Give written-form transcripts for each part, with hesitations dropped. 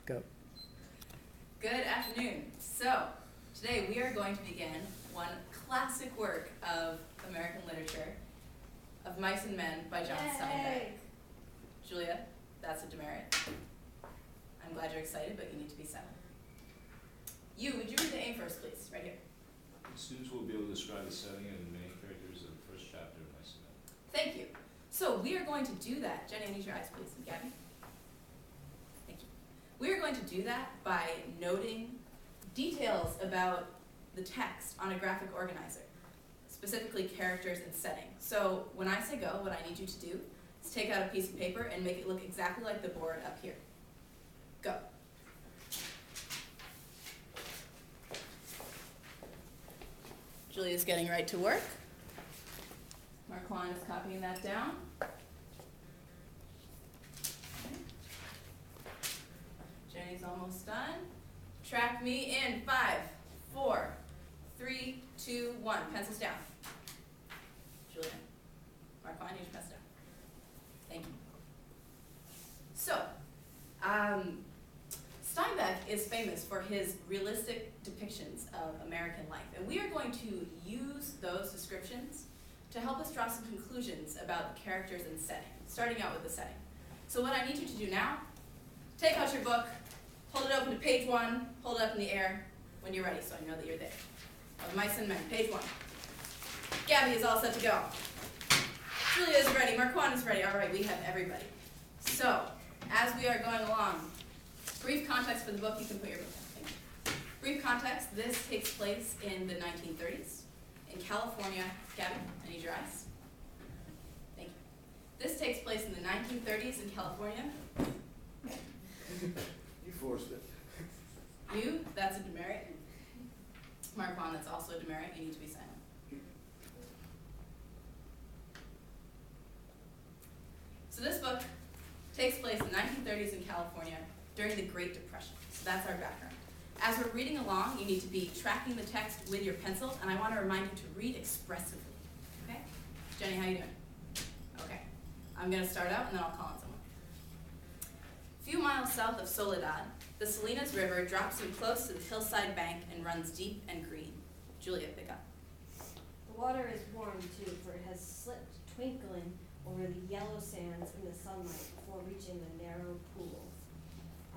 Go. Good afternoon. So, today we are going to begin one classic work of American literature, Of Mice and Men by John Steinbeck. Julia, that's a demerit. I'm glad you're excited, but you need to be silent. Would you read the aim first, please? Right here. Students will be able to describe the setting and the main characters of the first chapter of Mice and Men. Thank you. So we are going to do that. Jenny, I need your eyes, please. And Gabby? Thank you. We are going to do that by noting details about the text on a graphic organizer, specifically characters and setting. So when I say go, what I need you to do is take out a piece of paper and make it look exactly like the board up here. Go. Julia's getting right to work. Marquand is copying that down. Okay. Jenny's almost done. Track me in 5, 4, 3, 2, 1. Pencils down. Julia. Marquand, here's your pencil down. Thank you. So, Steinbeck is famous for his realistic depictions of American life, and we are going to use those descriptions to help us draw some conclusions about the characters and setting, starting out with the setting. So what I need you to do now, take out your book, hold it open to page 1, hold it up in the air when you're ready so I know that you're there. Of Mice and Men, page 1. Gabby is all set to go. Julia is ready, Marquand is ready. All right, we have everybody. So, as we are going along, brief context for the book, you can put your book down. Thank you. Brief context, this takes place in the 1930s in California. Gabby, I need your eyes. Thank you. This takes place in the 1930s in California. You forced it. That's a demerit. Marquand, that's also a demerit. You need to be silent. So this book takes place in the 1930s in California during the Great Depression. So that's our background. As we're reading along, you need to be tracking the text with your pencils, and I want to remind you to read expressively. Okay? Jenny, how you doing? Okay. I'm going to start out, and then I'll call on someone. A few miles south of Soledad, the Salinas River drops in close to the hillside bank and runs deep and green. Julia, pick up. The water is warm, too, for it has slipped twinkling over the yellow sands in the sunlight before reaching the narrow pool.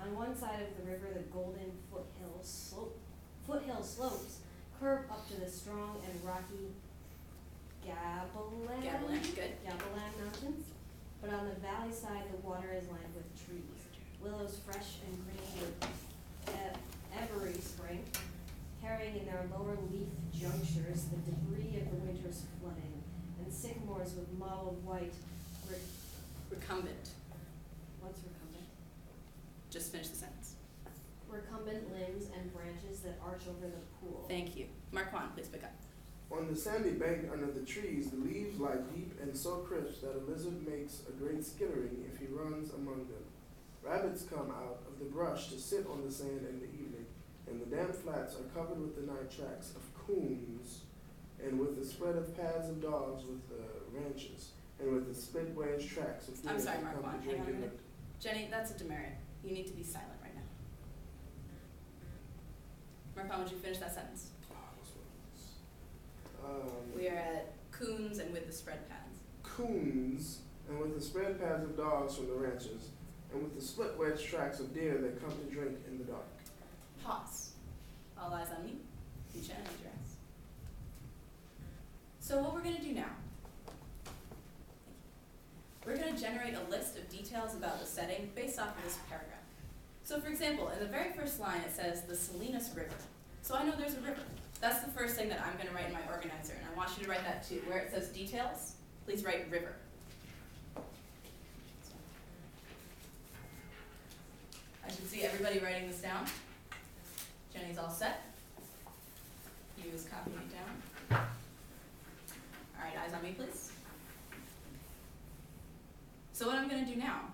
On one side of the river, the golden foothill slopes curve up to the strong and rocky Gavilan Mountains. But on the valley side, the water is lined with trees, willows fresh and green with every spring, carrying in their lower leaf junctures the debris of the winter's flooding, and sycamores with mottled white Recumbent. What's recumbent? Just finish the sentence. Recumbent limbs and branches that arch over the pool. Thank you. Marquand, please pick up. On the sandy bank under the trees, the leaves lie deep and so crisp that a lizard makes a great skittering if he runs among them. Rabbits come out of the brush to sit on the sand in the evening, and the damp flats are covered with the night tracks of coons, and with the spread of paths of dogs with the ranches, and with the split wedge tracks of deer. I'm sorry, that come Marquand. to Hang drink on a in minute. Jenny, that's a demerit. You need to be silent right now. Marquand, would you finish that sentence? We are at coons and with the spread paths. Coons, and with the spread paths of dogs from the ranches, and with the split wedge tracks of deer that come to drink in the dark. Pause. All eyes on me. You Jenny, need your eyes. So what we're going to do now, we're going to generate a list of details about the setting based off of this paragraph. So for example, in the very first line it says the Salinas River. So I know there's a river. That's the first thing that I'm going to write in my organizer, and I want you to write that too. Where it says details, please write river. I should see everybody writing this down. Jenny's all set. You is copying it down. All right, eyes on me, please. So what I'm going to do now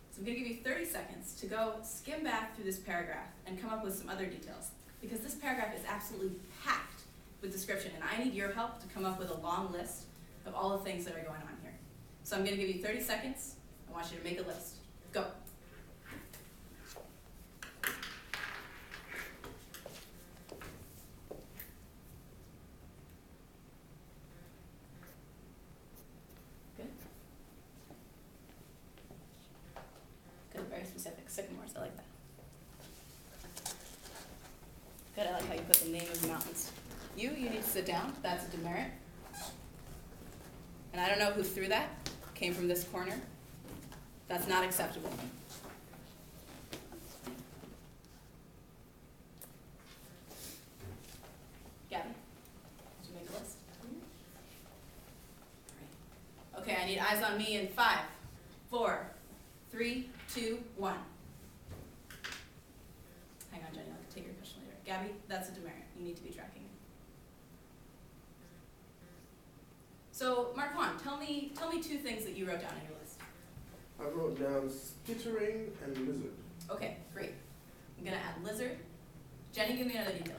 is I'm going to give you 30 seconds to go skim back through this paragraph and come up with some other details, because this paragraph is absolutely packed with description, and I need your help to come up with a long list of all the things that are going on here. So I'm going to give you 30 seconds. I want you to make a list. Go. sycamores, I like that. Good, I like how you put the name of the mountains. You need to sit down, that's a demerit. And I don't know who threw that, came from this corner. That's not acceptable. Gabby, did you make a list? All right. Okay, I need eyes on me in 5, 4, 3, 2, 1. Hang on, Jenny, I'll take your question later. Gabby, that's a demerit. You need to be tracking it. So, Marquand, tell me 2 things that you wrote down on your list. I wrote down skittering and lizard. Okay, great. I'm gonna add lizard. Jenny, give me another detail.